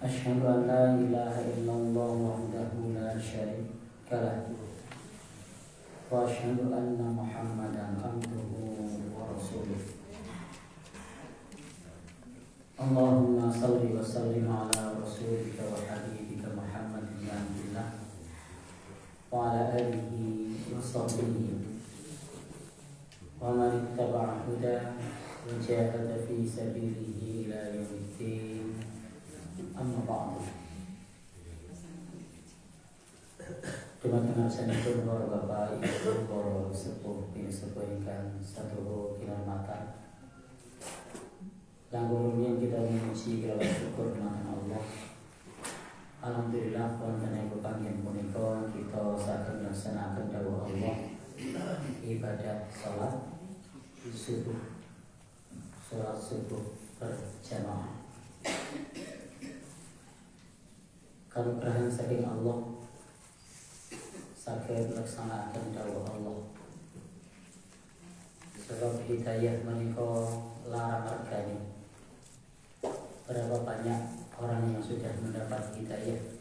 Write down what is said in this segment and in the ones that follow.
أشهد أن لا إله إلا الله وحده لا شريك له وأشهد أن محمدا عبده ورسوله اللهم صل وسلم على رسولك وحبيبك محمد بن عبد الله وعلى آله وصحبه ومن اتبع هداه وجاهد في سبيله إلى يوم الدين أما بعد. Teman-teman sanipun para bapak ibu para sepuh sepuh ingkang sadoho kinurmatan. Kanggo rumiyin kita memuji kelawan syukur marang Allah. Alhamdulillah wonten ing pepanggen punika kita saged nglaksanakaken dawuh Allah ibadah salat subuh berjamaah. Kanugrahan saking Allah saged nglaksanakaken dawuh Allah. Sebab hidayah menika larang regane. Berapa banyak orang yang sudah mendapat hidayah,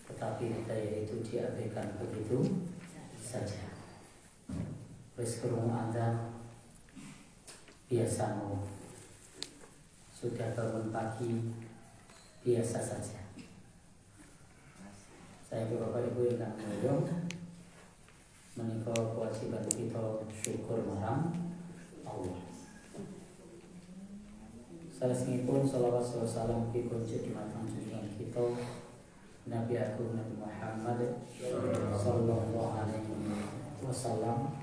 tetapi hidayah itu diabaikan begitu saja. Wis krungu Anda biasa mau, sudah bangun pagi biasa saja. Saya ke Bapak Ibu yang mulia, menika kewajiban kita syukur marang Allah. Salesipun salawat salam dipun jadikan junjungan kita Nabi Agung Nabi Muhammad sallallahu alaihi wasallam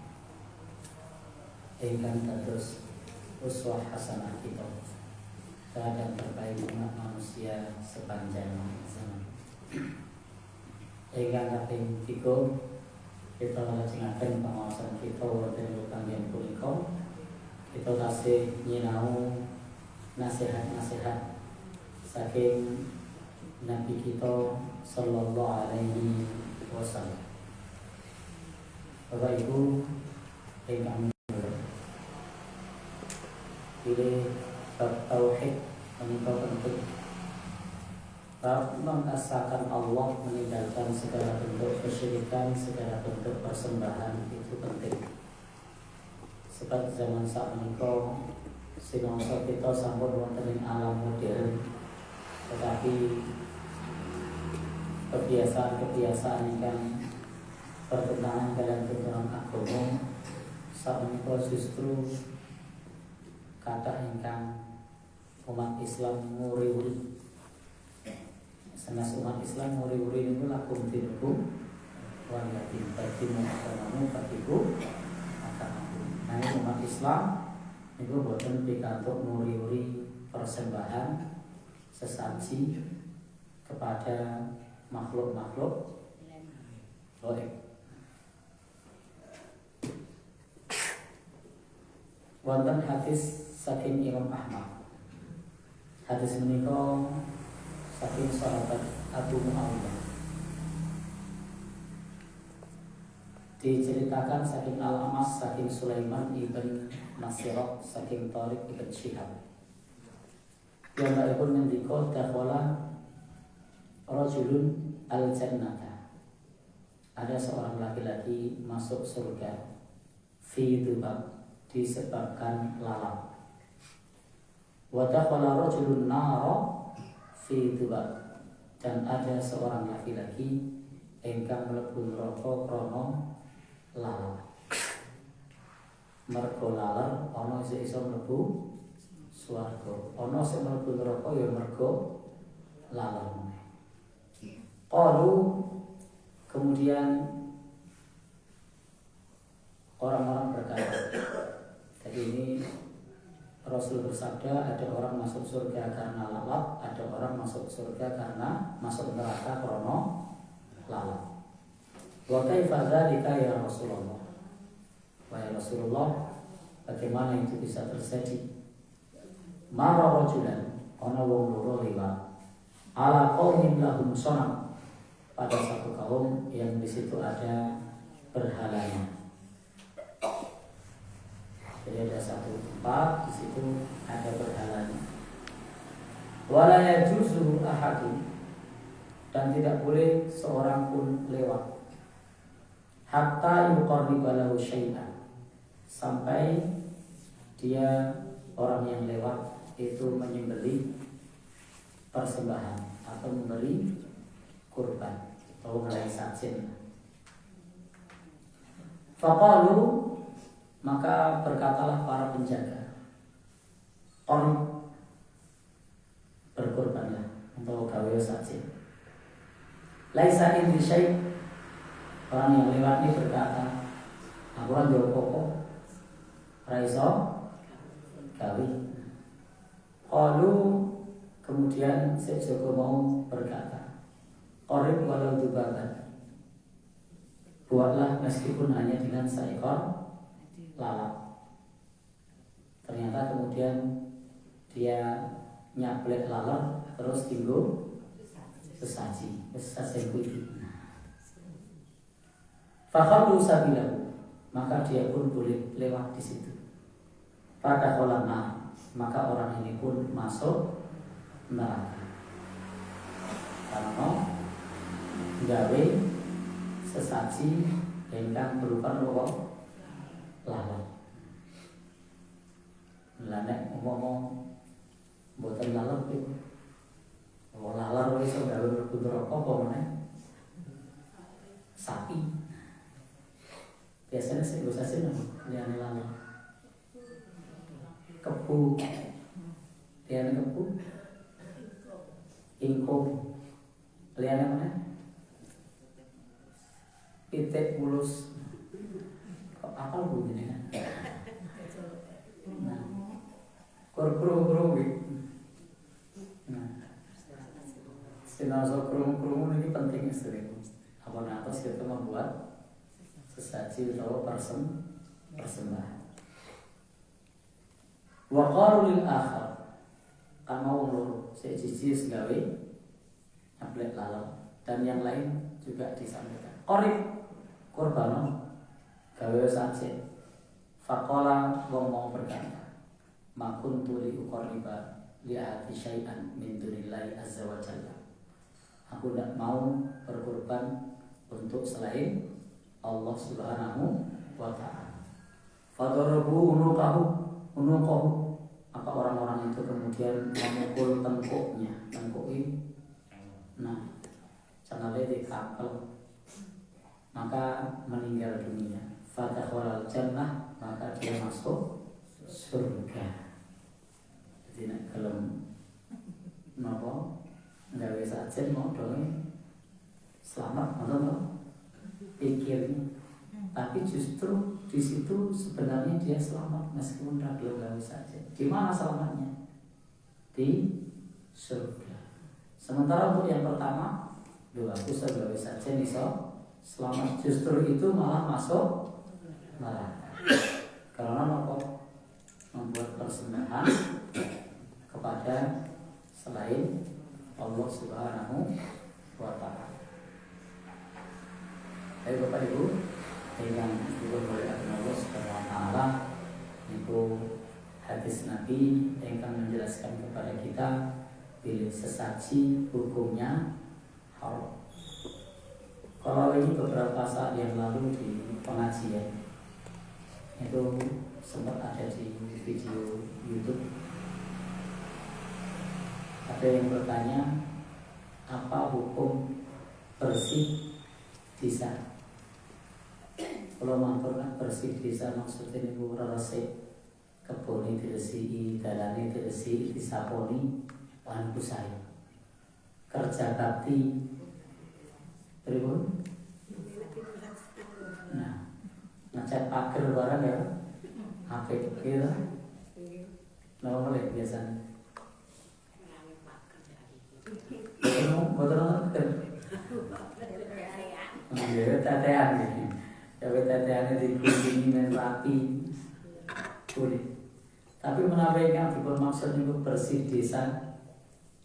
ingkang dados uswah hasanah kita terhadap terbaik umat manusia sepanjang zaman. Ingkang kaping 3 kita lajengaken pengawasan kita wonten panggen punika. Kita tasih nyinau nasihat-nasihat saking Nabi kita sallallahu alaihi wasallam. Bapak Ibu ingkang pilih bab tauhid menika penting. Bab mengesahkan Allah, meninggalkan segala bentuk kesyirikan, segala bentuk persembahan itu penting. Sebab zaman saat menika sinangsa kita sampun wonten ing alam modern, tetapi kebiasaan-kebiasaan ingkang bertentangan kalian tuntunan agama saat menika justru kata ingkang umat Islam nguri-uri. Sanes umat Islam nguri-uri niku lakum dinukum wa yatim bagimu agamamu bagiku agamaku. Nah, umat Islam niku boten pikantuk nguri-uri persembahan sesaji kepada makhluk-makhluk gaib. Wonten hadis saking Imam Ahmad. Hadis menika saking sahabat Abu Muawiyah. Diceritakan saking Al-Amas saking Sulaiman ibn Nasirah saking Tariq ibn Syihab. Piyambakipun ngendika dakhala rajulun al-jannata. Ada seorang laki-laki masuk surga fi dzubab, disebabkan lalat. Wa dakhala rajulun nara fi dzubab, dan ada seorang laki-laki ingkang mlebu neraka krana lalat. Mergo lalat ana sing iso mlebu swarga, ana sing mlebu neraka ya mergo lalat. Qalu, kemudian orang-orang berkata, jadi ini Rasul bersabda, ada orang masuk surga karena lalat, ada orang masuk surga karena masuk neraka karena lalat. Wa kaifa dzalika ya Rasulullah? Wahai Rasulullah, bagaimana itu bisa terjadi? Mara rajulan, ana wong loro liwat ala qaumin lahum sanam, pada satu kaum yang di situ ada berhalanya. Jadi ada satu tempat, di situ ada berhalanya. Wala yajuzu ahadun, dan tidak boleh seorang pun lewat hatta yuqarriba lahu syai'an, sampai dia orang yang lewat itu menyembelih persembahan atau memberi kurban atau ngelai sajin. Faqalu, maka berkatalah para penjaga, berkurbanlah untuk gawe sajin. Laisa indi syai', orang yang lewat ini berkata, aku kan jauh pokok raiso gawe. Qalu, kemudian Sejoko mau berkata, qorib walau dubaban, buatlah meskipun hanya dengan seekor lalat. Ternyata kemudian dia nyaplek lalat terus tinggal sesaji putih. Fakhalu sabilahu, maka dia pun boleh lewat di situ. Pada kolana, maka orang ini pun masuk neraka karena gawe sesaji ingkang berupa lalat. Lanek ngomong mboten lalat itu. Lalat iso gawe mlebu neraka apa meneh? Sapi. Biasanya sing go sasin liyane lalat. Kebu. Liyane kebu. Ingkung. Liyane meneh? Pitik mulus. Kok apal bunyinya kan? Nah. Kuro-kuro gitu. Nah. Sinasa krumu-krumu ini penting sering. Apa atas kita membuat sesaji atau persembahan. Wa qalu lil akhar, kan mau loro siji segawe ablek lalat, dan yang lain juga disampaikan. Qorib kurbano gawe saji. Faqala wong mau berkata, ma kuntu li uqarriba li ahadi syai'an min dunillahi azza wa jalla. Aku tidak mau berkorban untuk selain Allah Subhanahu wa ta'ala. Fadarabu unuqahu, maka orang-orang itu kemudian memukul tengkuknya, nah, canale dikapel, maka meninggal dunia. Fadakhalal jannah, maka dia masuk surga. Jadi nek gelem napa gawe sajen mau dong selamat atau pikirnya, tapi justru di situ sebenarnya dia selamat meskipun ragil gawe sajen. Di mana selamatnya? Di surga. Sementara untuk yang pertama, aku gawe sajen iso selamat, justru itu malah masuk neraka. Karena apa? Membuat persembahan kepada selain Allah Subhanahu wa ta'ala. Baik Bapak Ibu, yang diberi oleh Allah Subhanahu wa ta'ala, itu hadis Nabi yang akan menjelaskan kepada kita bila sesaji hukumnya haram. Kalau ini beberapa saat yang lalu di pengajian itu sempat ada di video YouTube. Ada yang bertanya, apa hukum bersih desa? Kalau mampurkan bersih desa maksudnya itu resik, keboni diresihi, dalane diresihi, disaponi, bahan busai, kerja bakti, pripun? Nah, ngecat pager barang ya, HP kita, nggak boleh biasanya. Betul kan? Ya, tetean gitu. Ya, teteannya digunting dan rapi, boleh. Tapi menabaikan bermaksud itu bersih desa,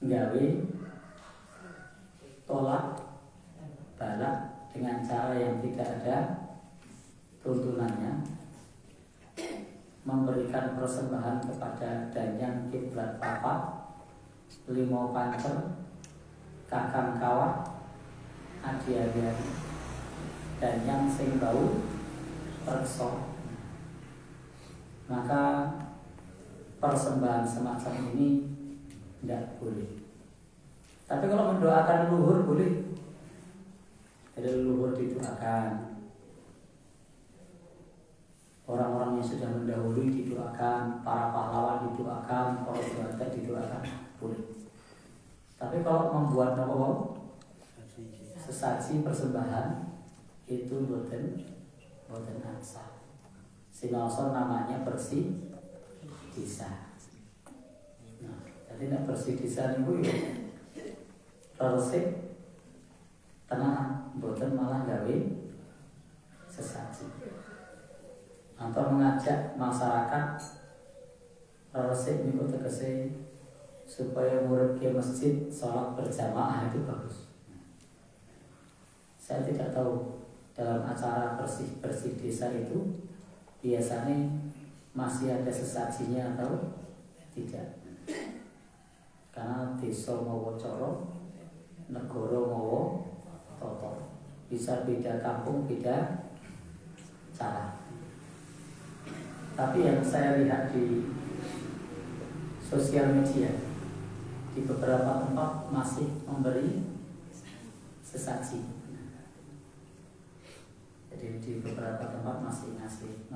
gawe, tolak, balak dengan cara yang tidak ada tuntunannya, memberikan persembahan kepada danyang kiblat papat, limo pancer, kakang kawah, adi-adian, dan yang sing bau reksa. Maka persembahan semacam ini tidak boleh. Tapi kalau mendoakan leluhur boleh. Jadi leluhur didoakan, orang-orang yang sudah mendahului didoakan, para pahlawan didoakan, para juanda didoakan, boleh. Tapi kalau membuat sesaji persembahan itu boten ansah. Sinaoso namanya bersih desa. Nah, jadi nek bersih desa niku yo resik tenang, boten malah gawe sesaji. Atau mengajak masyarakat resik niku tegese supaya murid ke masjid sholat berjamaah itu bagus. Saya tidak tahu dalam acara bersih desa itu biasanya masih ada sesajinya atau tidak. Karena desa mawa cara, negara mawa tata. Bisa beda kampung, beda cara. Tapi yang saya lihat di sosial media, di beberapa tempat masih memberi sesaji. Jadi di beberapa tempat masih ngasih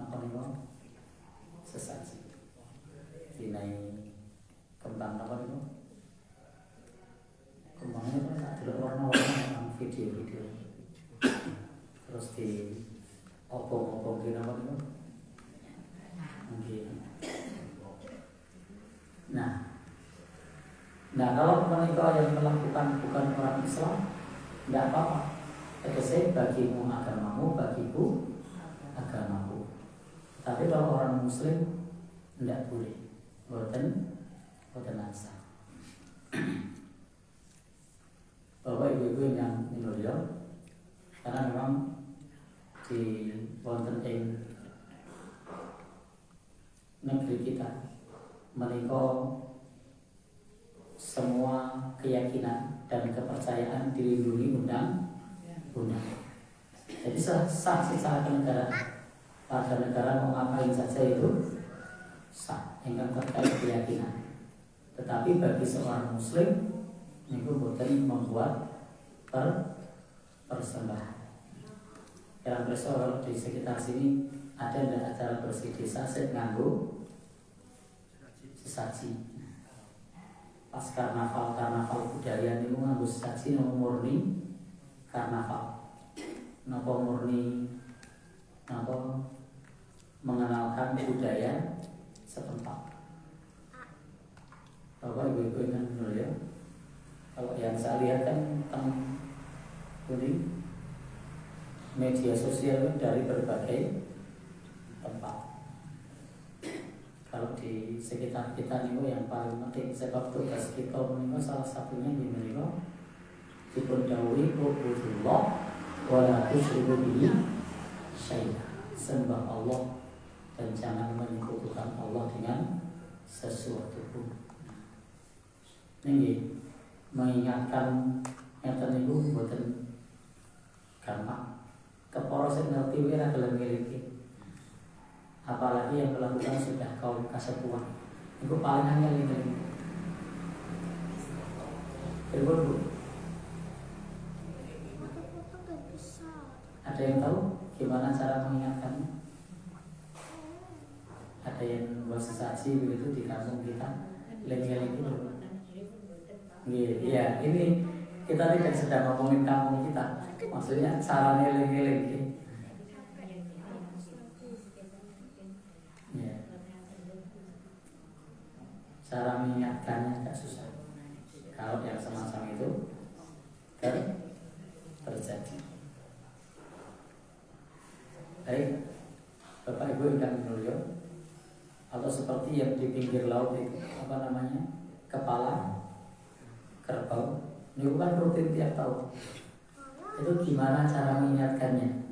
sesaji. Dinai kembang apa itu? Kembangnya kan tak ada warna-warna video-video. Terus di opong-opong di apa itu? Mungkin. Nah kalau mereka yang melakukan bukan orang Islam, tidak apa-apa. Tegese bagimu agamamu, bagiku agamaku. Tapi kalau orang Muslim tidak boleh. Boten ansah. Bapak ibu-ibu yang minulya, karena memang di wonten ing negeri kita menika semua keyakinan dan kepercayaan dilindungi undang-undang. Jadi sah secara kenegaraan. Warga negara mau ngapain saja itu sah, yang terkait keyakinan. Tetapi bagi seorang Muslim itu boten membuat persembahan. Dalam kalau di sekitar sini ada acara bersih desa saya nganggo sesaji. Pas karnaval budaya ini nganggo sesaji murni karnaval. Napa murni mengenalkan budaya setempat. Bapak ibu-ibu ingat dulu ya. Kalau yang saya lihat kan ini media sosial dari berbagai tempat. Kalau di sekitar kita nih yang paling penting sebab tugas kita ini salah satunya di menika dipun dawuhi ubudullah wa la tusyriku bihi syai'a. Sembah Allah dan jangan menyekutukan Allah dengan sesuatu pun. Ini mengingatkan ngeten niku mboten gampang. Kepala sing ngerti wae ora gelem ngeliki. Apalagi yang melakukan sudah kaum kasepuhan. Itu paling hanya ini. Betul. Ada yang tahu gimana cara mengingatkannya? Ada yang buat sesaji begitu di kampung kita, lengi-lengi dulu. Iya, ini kita tidak sedang ngomongin kampung kita. Maksudnya caranya lengi-lengi. Ya. Cara mengingatkannya agak susah. Kalau yang semacam itu terjadi. Baik, Bapak Ibu yang mulia, atau seperti yang di pinggir laut itu apa namanya, kepala kerbau, ini bukan rutin tiap tahun. Itu gimana cara mengingatkannya?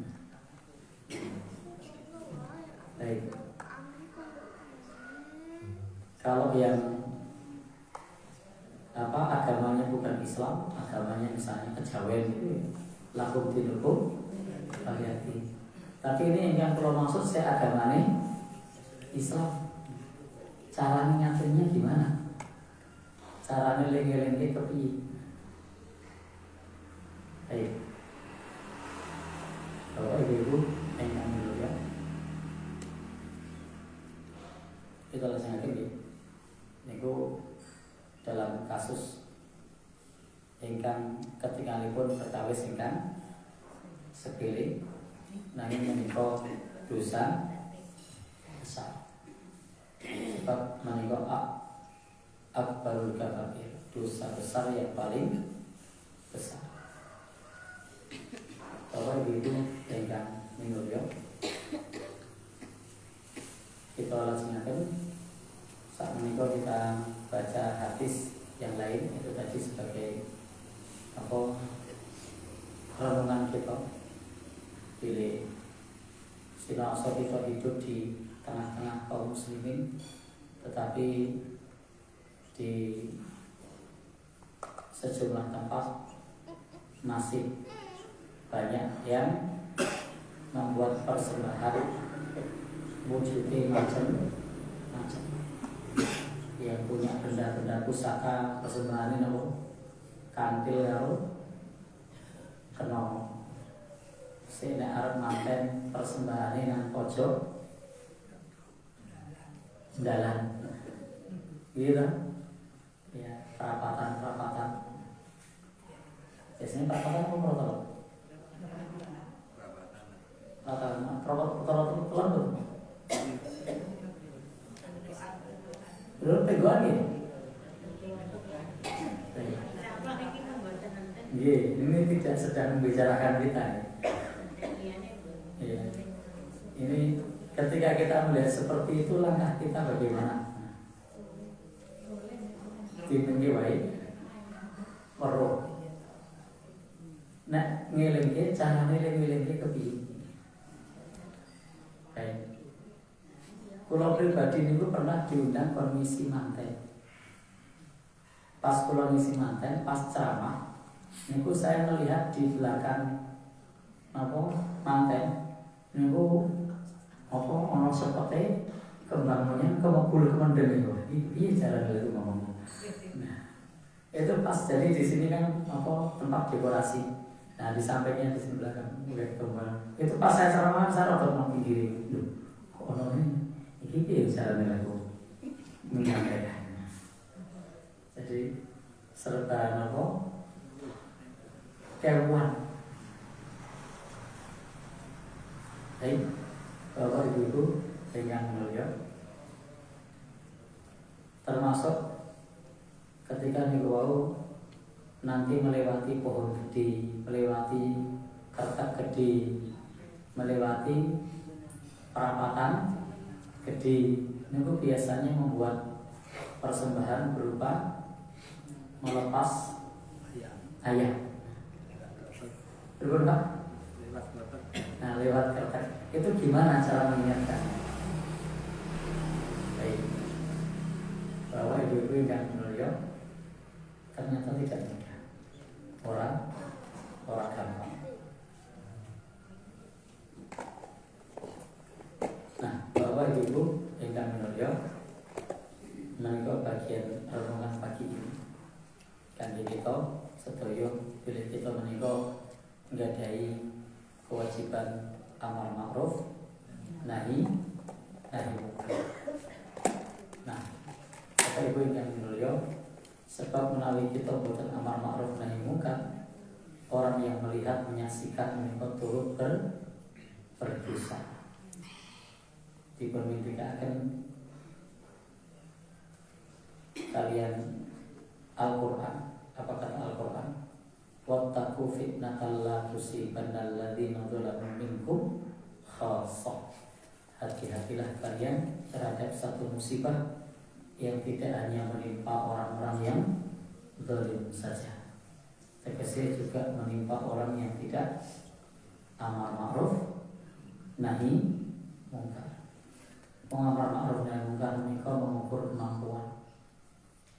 Baik. Kalau yang agamanya bukan Islam, agamanya misalnya kejawen itu lakum dinukum waliyadin. Tapi ini yang kalau maksud saya agamanya Islam. Caranya ngaturnya gimana? Caranya lengi-lengi kepiye? Ayo, Bapak Ibu yang kami mulia, kita laksanakan ya. Niku dalam kasus ingkang ketingalipun perkawis ingkang sepele nanging menika dosa besar. Sebab menika akbarul kabair, dosa besar yang paling besar. Bapak Ibu ingkang minulya, kita laksanakan saat menika kita baca hadis yang lain itu tadi sebagai renungan kita. Pilih silahkan kita hidup di tengah-tengah kaum muslimin, tetapi di sejumlah tempat masih banyak yang membuat persembahan wujudnya macam-macam. Yang punya benda-benda pusaka persembahan ini kantil kena sehingga arep manten persembahan nang pojok jalan, gitu ya, perapatan. Biasanya perapatan apa protokol? Protokol tuh belum peguan ya? Ini tidak sedang membicarakan kita ya. Ini ketika kita melihat seperti itu, langkah kita bagaimana? Dimengi wae weruh. Nek ngelingke carane ngelingke kepiye? Baik. Kula pribadi niku pernah diundang komisi manten. Pas kula ngisi manten, pas ceramah niku saya melihat di belakang manten niku ono seperti kembangnya kemukul kemenden itu. Piye cara itu ngomong. Nah, itu pas jadi di sini kan tempat dekorasi. Nah, di sampingnya di sini belakang lihat kembang. Itu pas saya ceramah saya rada nang pinggir. Loh, kok ono iki piye carane aku menyampaikan. Jadi serta kewan. Baik, Bapak Ibu yang mulia, termasuk ketika niku nanti melewati pohon gede, melewati kertak gede, melewati perapatan gede, niku biasanya membuat persembahan berupa melepas ayam. Betul Pak? Nah, lewat kertas itu gimana cara mengingatkan? Baik, bahwa ibu-ibu yang mulia ternyata tidak mudah. Orang gampang. Nah, bahwa ibu-ibu yang mulia, menika bagian renungan pagi ini. Kan kita sedaya bila kita menika nggadahi kewajiban amar ma'ruf nahi munkar. Nah, Bapak Ibu yang mulia, sebab menawi kita boten amar ma'ruf nahi munkar, orang yang melihat menyaksikan menika turut berdosa. Dipermintikaken kalian Al-Quran. Apa kata Al-Quran? Wattaqu fitnatal la tusibanna alladziina dzalamu minkum khassah. Hati-hatilah kalian terhadap satu musibah yang tidak hanya menimpa orang-orang yang zalim saja, tegese juga menimpa orang yang tidak amar ma'ruf nahi munkar. Amar ma'ruf nahi munkar menika mengukur kemampuan.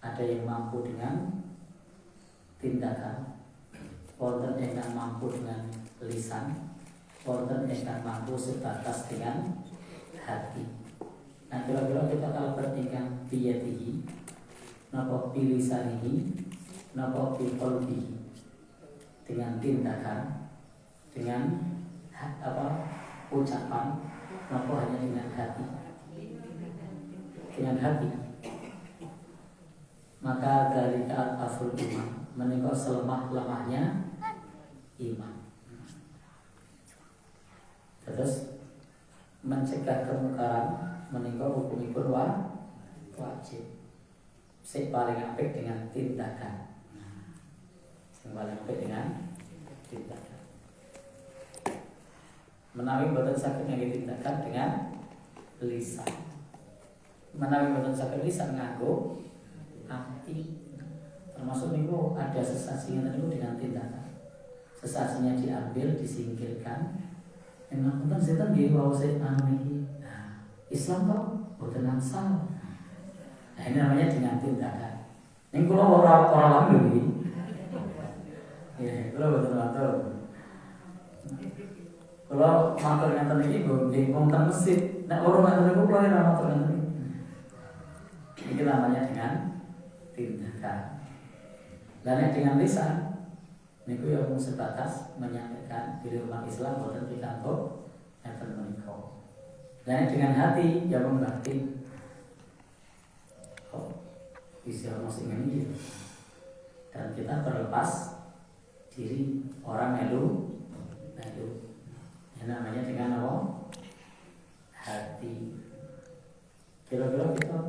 Ada yang mampu dengan tindakan, wonten ingkang mampu dengan lisan, wonten ingkang mampu sebatas dengan hati. Nah kira-kira kita kalau bertingkang biyadihi, napa bilisanihi, napa biqalbihi, dengan tindakan, dengan ucapan, napa hanya dengan hati. Dengan hati, maka dari aful iman menika selemah-lemahnya iman. Terus mencegah kemungkaran menika hukumipun wajib. Sing paling apik dengan tindakan. Sing paling apik dengan tindakan. Menawi boten saged ngangge tindakan dengan lisan. Menawi boten saged lisan nganggo hati. Termasuk niku ada sesasinya niku dengan tindakan. Sesasinya diambil, disingkirkan. Emang punten setan nggih wau saya anu iki. Nah, Islam kok boten angsal. Nah, ini namanya dengan tindakan. Ning kula ora lami lho iki. Ya, kula boten matur. Kula matur ngeten iki nggih wonten masjid. Nek ora ngoten niku kula ora matur ngeten iki. Ini namanya dengan tindakan. Dan dengan lisan, niku ya mung sebatas menyampaikan diri umat Islam boten pikantuk enten menika. Dan dengan hati ya mung batin. Oh, bisa masih ngene. Dan kita berlepas diri orang melu. Ya namanya dengan apa? Hati. Kira-kira kita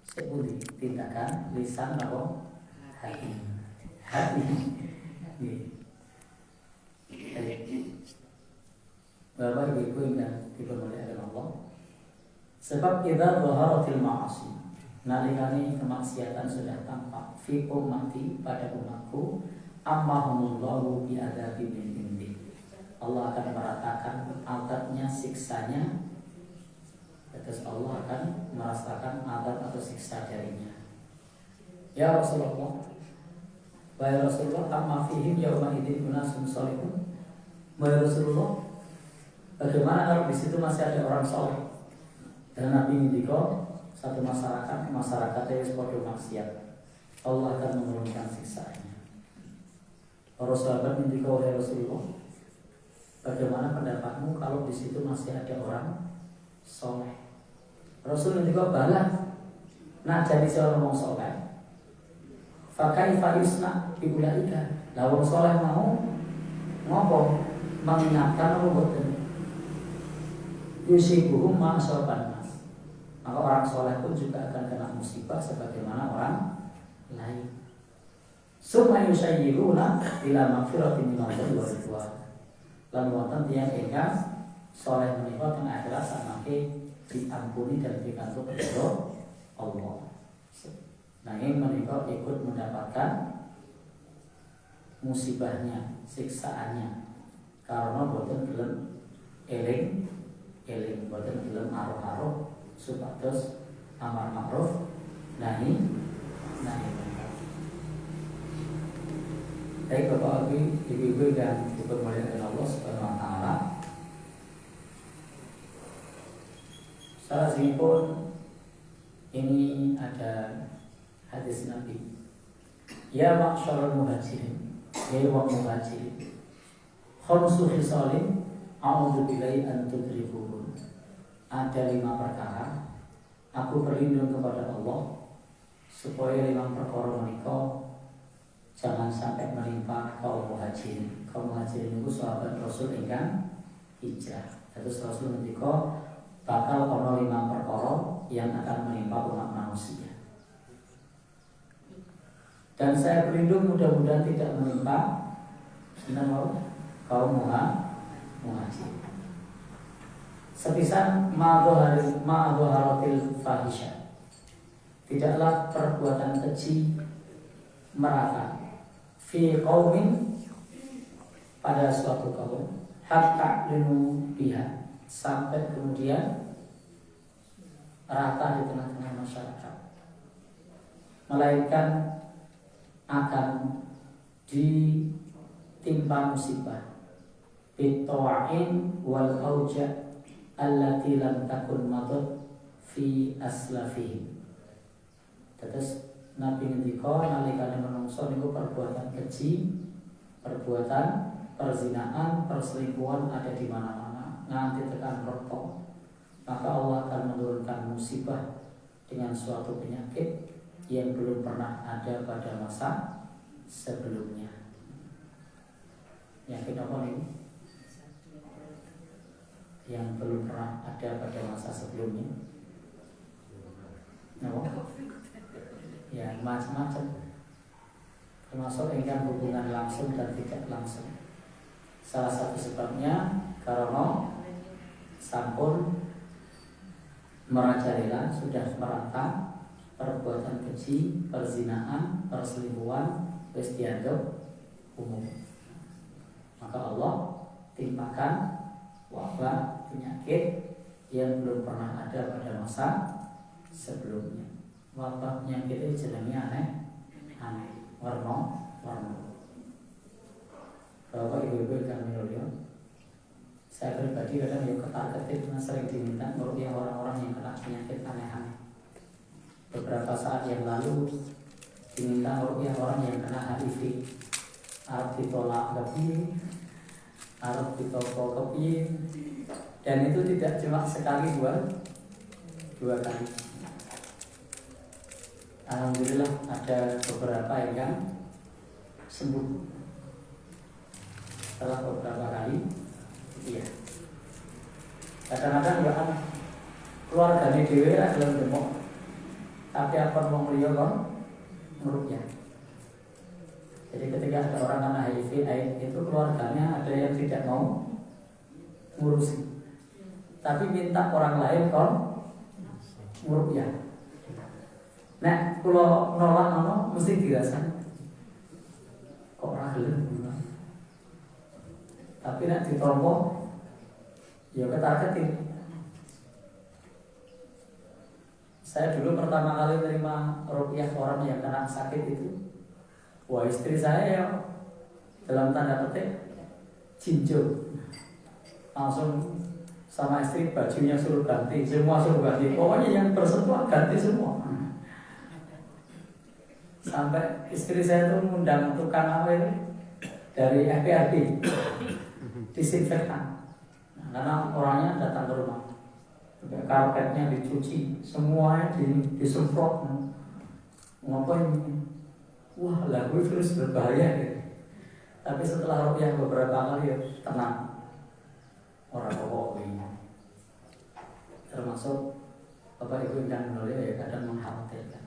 sepundi tindakan lisan apa? Hati. Bapak Ibu yang dipermuliakan Allah. Sebab idza dhaharatil ma'asi, nalikane kemaksiatan sudah tampak fi ummati pada umatku, ammahumullahu bi adzabin min indi. Allah akan meratakan azabnya, siksanya. Terus Allah akan merasakan azab atau siksa darinya. Ya Rasulullah, wahai Rasulullah, amma fihim yauma idzin unasun salihun. Wahai Rasulullah, bagaimana kalau di situ masih ada orang saleh? Dan Nabi ngendika, satu masyarakat yang padha maksiat, Allah akan menurunkan siksanya. Para sahabat ngendika, wahai Rasulullah, bagaimana pendapatmu kalau di situ masih ada orang saleh? Rasul ngendika, bala, nah jadi seorang wong saleh. Fakaifa yusna biulaika. Lah wong saleh mau ngopo mengingatkan apa boten? Yusibuhum ma asaban nas. Maka orang saleh pun juga akan kena musibah sebagaimana orang lain. Summa yusayyiruna ila magfiratin minallahi wa ridwan. Lan wonten tiyang ingkang saleh menika teng akhirat samangke diampuni dan dikantuk ridho Allah. Nanging menika ikut mendapatkan musibahnya, siksaannya, karena boten gelem eling, boten gelem aruh-aruh supados amar ma'ruf nahi munkar. Baik Bapak Ibu yang dipermuliakan Allah Subhanahu wa taala. Salahipun ini ada hadis Nabi. Ya ma'syarul muhajirin, ya wong muhajirin, khamsu khisalin a'udzu billahi an tudrikuhun. Ada 5 perkara aku berlindung kepada Allah supaya 5 perkara menika jangan sampai menimpa kaum muhajirin. Kaum muhajirin itu sahabat Rasul ingkang hijrah. Terus Rasul ngendika bakal ana 5 perkara yang akan menimpa umat manusia. Dan saya berlindung mudah-mudahan tidak menimpa kaum muhajirin. Sepisan ma'adharatil fahisha, tidaklah perbuatan keji merata fi qaumin pada suatu kaum hatta linu biha, sampai kemudian rata di tengah-tengah masyarakat, melainkan akan ditimpa musibah bitawa'in wal auja allati lam takun madat fi aslafihim. Terus Nabi ngendika nalikane menungso niku perbuatan keji, perbuatan perzinaan, perselingkuhan ada di mana-mana, nanti tekan rokok, maka Allah akan menurunkan musibah dengan suatu penyakit yang belum pernah ada pada masa sebelumnya. Penyakit apa nih? Yang belum pernah ada pada masa sebelumnya. Kenapa? Ya, macam-macam. Termasuk dengan hubungan langsung dan tidak langsung. Salah satu sebabnya karena sampun merajalela, sudah merata perbuatan keji, perzinaan, perselingkuhan wis dianggap umum. Maka Allah timpakan wabah penyakit yang belum pernah ada pada masa sebelumnya. Wabah penyakit itu jenengnya aneh, warna. Bapak ibu-ibu kami mulia, saya pribadi kadang juga ketar-ketir sering diminta meruqyah orang-orang yang kena penyakit aneh-aneh. Beberapa saat yang lalu diminta meruqyah orang yang kena HIV. Arab ditolak kepiye, Arab ditolak kepiye, dan itu tidak cuma sekali dua kali. Alhamdulillah ada beberapa yang sembuh setelah beberapa kali. Iya. Kadang-kadang ya kan keluargane dhewe ra gelem demok. Tapi apa wong liya kon meruqyah. Jadi ketika ada orang kena HIV AIDS itu keluarganya ada yang tidak mau ngurusi. Tapi minta orang lain kon meruqyah. Nah, kalau nolak mesti dirasa kok ora gelem. Tapi nek ditompo ya ketar-ketir. Saya dulu pertama kali terima ruqyah orang yang kena sakit itu, wah istri saya ya dalam tanda petik jinjo. Langsung sama istri bajunya suruh ganti, semua suruh ganti. Pokoknya yang bersentuhan ganti semua. Sampai istri saya tuh mengundang tukang apa itu dari FPRD disinfektan. Karena orangnya datang ke rumah, karpetnya dicuci, semuanya disemprot. Ngapain? Wah, lagu virus berbahaya gitu. Tapi setelah ruqyah beberapa kali ya tenang. Orang pokok ini. Termasuk Bapak Ibu yang mulia ya kadang mengkhawatirkan.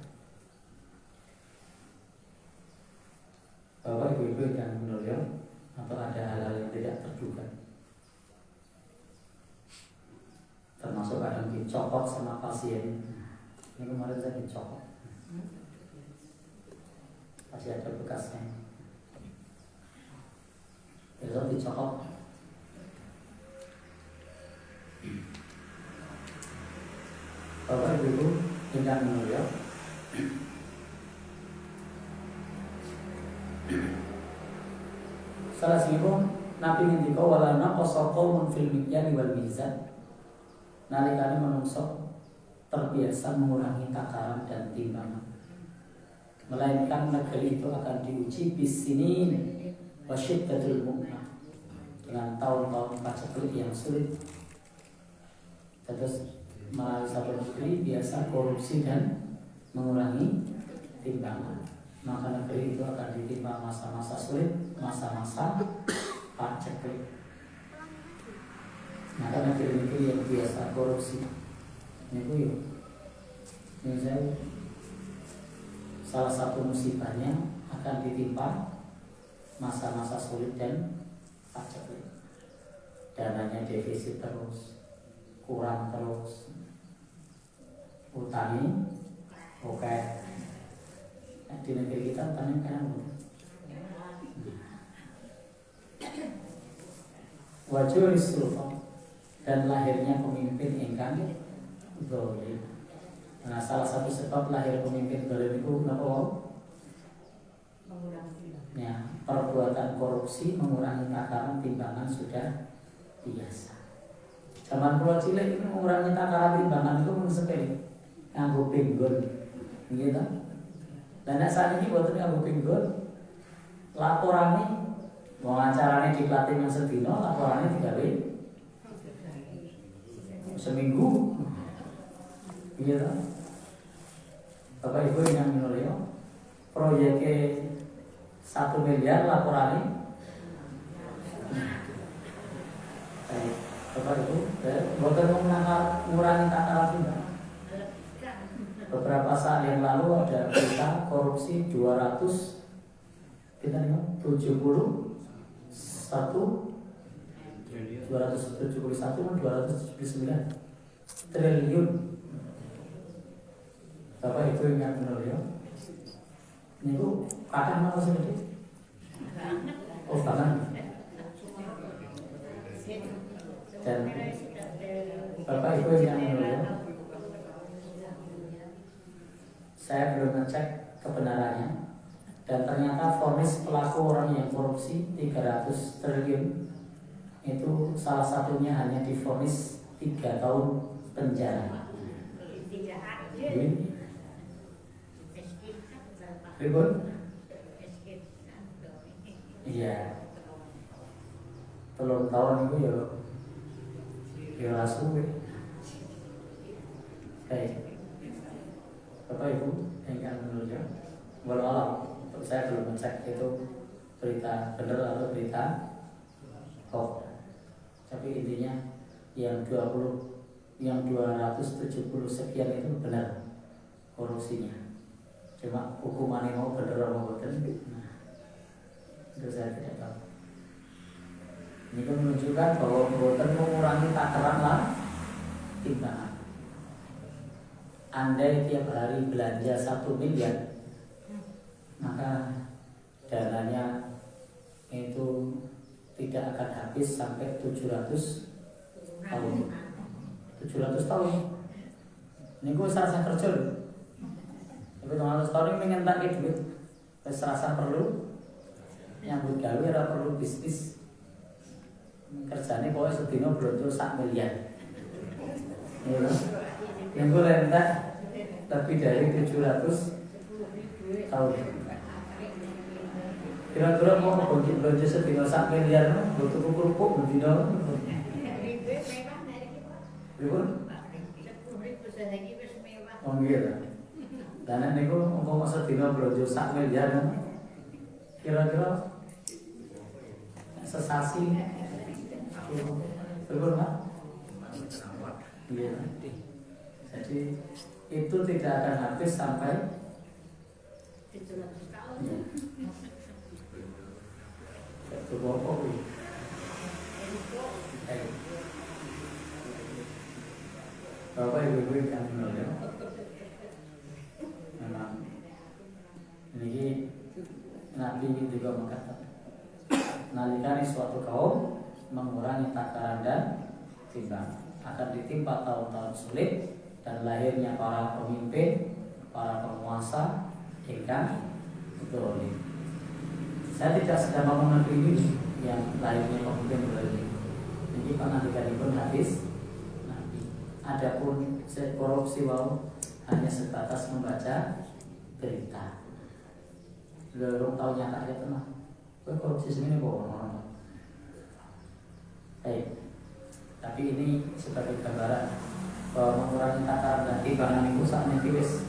Bapak Ibu yang mulia, atau ada hal-hal yang tidak terduga. Termasuk kadang dicopot sama pasien. Ini kemarin saya dicopot. Masih ada bekasnya. Besok dicopot. Bapak Ibu yang mulia, salah satu Nabi ngendika wala naqasa qaumun fil mikyani wal mizan. Nalikane manungsa terbiasa mengurangi takaran dan timbangan, melainkan negeri itu akan diuji bisinin wa syiddatul mu'nah, dengan tahun-tahun paceklik yang sulit. Terus melalui satu negeri biasa korupsi dan mengurangi timbangan, maka negeri itu akan ditimpa masa-masa sulit, masa-masa paceklik. Maka negeri-negeri yang biasa korupsi ini saya salah satu musibahnya akan ditimpa masa-masa sulit dan paceklik. Dananya defisit terus, kurang terus, utangi oke. Di negeri kita utangnya kan wajur sultan dan lahirnya pemimpin ingkang zalim. Nah, salah satu sebab lahir pemimpin zalim itu kenapa? Ya, korupsi, mengurangi takaran timbangan sudah biasa. Zaman pulau cilik itu mengurangi takaran timbangan itu mun sepele nganggo pinggul, gitu. Dan saat ini buat nganggo pinggul, laporannya mau acaranya di Klaten yang sedino, laporannya digawe seminggu, gitu. Bapak Ibu yang menolio, proyeknya 1 miliar laporannya. Bapak Ibu, bukan mengurangi takaran timbangan. Beberapa saat yang lalu ada berita korupsi 271 triliun. Bapak Ibu ingat benar ya? Ini bu, kadang apa sih? Oh bahkan. Dan Bapak Ibu yang mulia, saya belum ngecek kebenarannya, dan ternyata vonis pelaku orang yang korupsi 300 triliun itu salah satunya hanya divonis 3 tahun penjara. Ribut? Iya. 3 tahun itu ya suwe. Bapak Ibu yang akan menuju, walau alam, saya belum ngecek itu berita benar atau berita hoax. Tapi intinya yang 270 sekian itu benar korupsinya. Cuma hukumannya mau benar atau benar, nah itu saya tidak tahu. Ini kan menunjukkan bahwa boten mengurangi takaran lah timbangan. Andai tiap hari belanja 1 miliar, maka dananya itu tidak akan habis sampai 700 tahun. 700 tahun. Ini gue serasa kerja loh. Tapi 200 tahun ini pengen tak duit. Serasa perlu yang gawe ora perlu bisnis. Kerjane pokoknya sedina blonjo 1 miliar. Ya. Yang gue rentak lebih dari 700 tahun. Kira-kira mau belanja sedina 1 miliar, butuh kerupuk bedino. Ribut? Oh gitu. Dan niku umpama sedina belanja 1 miliar, kira-kira sesasi. Betul Pak? Iya. Jadi itu tidak akan habis sampai 700 tahun. Itu pokok. Bapak Ibu yang mulia, memang ini Nabi juga mengatakan, nalikani suatu kaum mengurangi takaran dan timbang akan ditimpa tahun-tahun sulit dan lahirnya para pemimpin, para penguasa yang zalim. Saya tidak sedang ngomong ini yang lahirnya pemimpin zalim. Ini pernah dikatakan hadis Nabi. Adapun korupsi hanya sebatas membaca berita. Belum tahu nyata ya teman. Korupsi segini kok orang-orang. Tapi ini sebagai gambaran bahwa mengurangi takaran dan timbangan itu saatnya tulis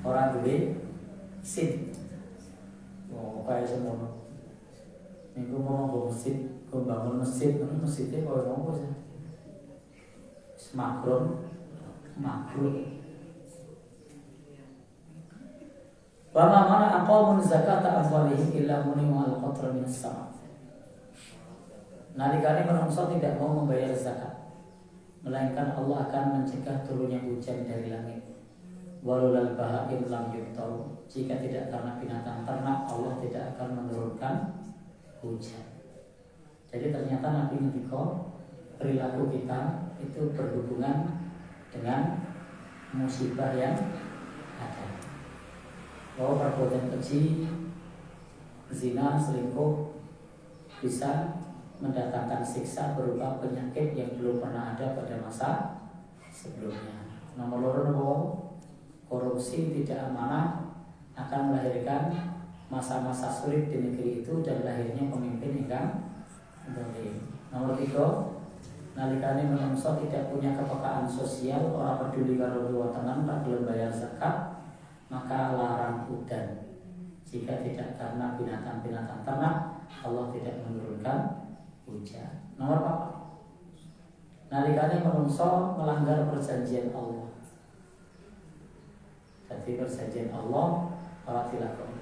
orang beli sin. Oh kayak semua. Minggu mau masjid, bangun masjid, masjidnya kalau mau sih. Makron. Wa ma mana aqamun zakata amwalihim illa muni'u al-qatra minas sama'. Nalikane manusia tidak mau membayar zakat, melainkan Allah akan mencegah turunnya hujan dari langit. Walulal bahaim lam yumtaru. Jika tidak karena binatang ternak, Allah tidak akan menurunkan hujan. Jadi ternyata Nabi Nabiko perilaku kita itu berhubungan dengan musibah yang ada. Bahwa perbuatan keji, zina, selingkuh, bisa mendatangkan siksa berupa penyakit yang belum pernah ada pada masa sebelumnya. Nomor 2, korupsi tidak amanah akan melahirkan masa-masa sulit di negeri itu dan lahirnya pemimpin yang zalim. Nomor 3, nalikane menungso tidak punya kepekaan sosial, orang peduli karo wong tenan, tak gelem bayar zakat, maka larang udan. Jika tidak karena binatang-binatang ternak, Allah tidak menurunkan hujan. Nomor 4, nalikane menungso melanggar perjanjian Allah. Jadi perjanjian Allah ora dilakoni.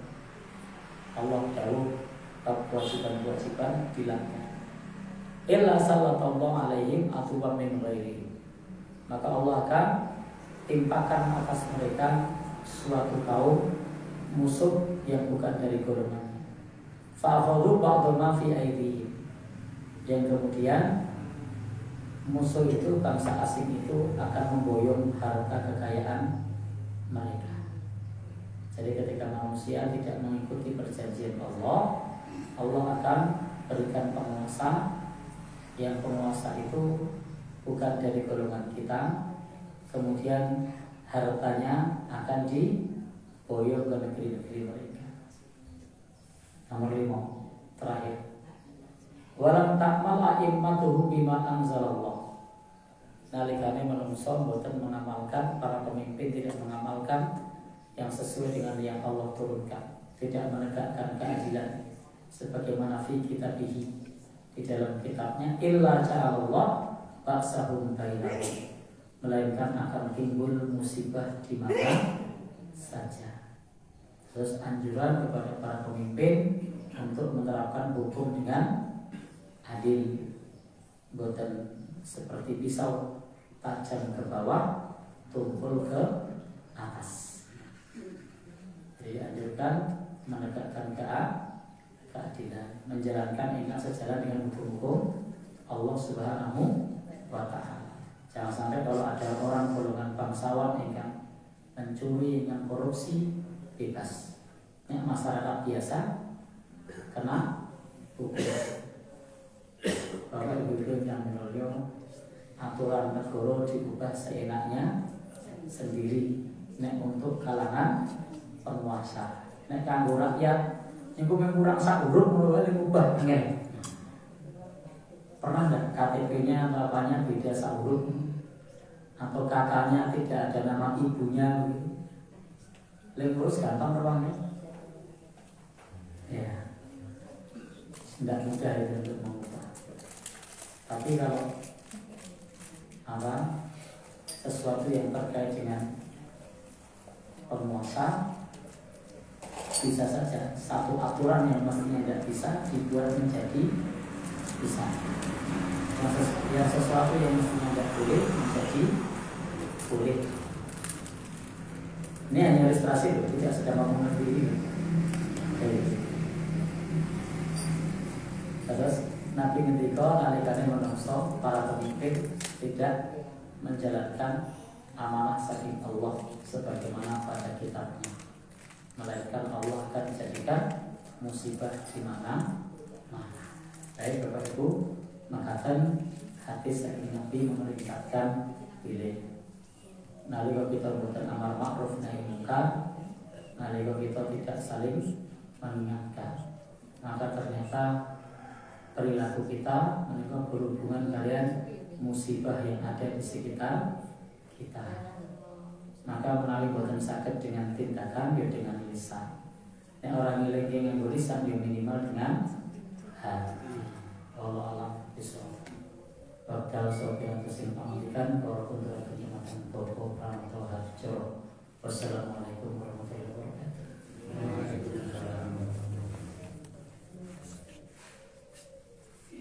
Allah dawuh kewajiban-kewajiban dilanggar. Illa sallallahu alaihim atuba min ghairihim. Maka Allah akan timpakan atas mereka suatu kaum musuh yang bukan dari golongannya. Fa'khudhu ba'dha ma fi aydihim. Yang kemudian musuh itu, bangsa asing itu akan memboyong harta kekayaan mereka. Jadi ketika manusia tidak mengikuti perjanjian Allah, Allah akan berikan penguasa, yang penguasa itu bukan dari golongan kita, kemudian hartanya akan diboyong ke negeri-negeri mereka. Nomor 5, terakhir, walam ta'mal a'immatuhum bima anzalallah. Nalikane menungso boten mengamalkan, para pemimpin tidak mengamalkan yang sesuai dengan yang Allah turunkan, tidak menegakkan keadilan sebagaimana fi kitabihi, di dalam kitabnya, illa ja'alallah ba'sahum bainahum, melainkan akan timbul musibah di mana saja. Terus anjuran kepada para pemimpin untuk menerapkan hukum dengan adil, boten seperti pisau tajam ke bawah, tumpul ke atas. Jadi anjurkan menegakkan keadilan, menjalankan ingat sejalan dengan hukum Allah Subhanahu wa ta'ala. Jangan sampai kalau ada orang golongan bangsawan yang mencuri, yang korupsi, bebas. Ini masyarakat biasa kena hukum. Bapak Ibu yang menolak aturan negara diubah seenaknya sendiri. Nek untuk kalangan penguasa, nek kanggo rakyat, niku kurang sak huruf mulai diubah pengen. Pernah enggak KTP-nya bapaknya beda sak huruf, atau kakaknya tidak ada nama ibunya? Lengurus gampang terangnya. Ya, tidak mudah itu untuk mengubah. Tapi kalau sesuatu yang terkait dengan penguasa, bisa saja satu aturan yang mestinya tidak bisa dibuat menjadi bisa. Ya, sesuatu yang mestinya tidak boleh menjadi boleh. Ini hanya ilustrasi loh, tidak sedang mengerti ini. Terus Nabi ketika nalikane menungso para pemimpin tidak menjalankan amanah saking Allah sebagaimana pada kitabnya, melainkan Allah akan menjadikan musibah di mana. Baik Bapak Ibu, makakan hadis saking Nabi memerintahkan pilih. Nalika kita boten amar ma'ruf nahi munkar, nalika kita tidak saling mengingatkan, maka ternyata perilaku kita menika berhubungan kalian musibah yang ada di sekitar kita. Maka menawi boten saged dengan tindakan, ya dengan lisan. Nek orang ngiling nganggo lisan, ya minimal dengan hati. Allah alam bisawab. Bakal sopian kesing pangandikan para kuntura kenikmatan Bapak Pranto Harjo. Wassalamualaikum warahmatullahi wabarakatuh.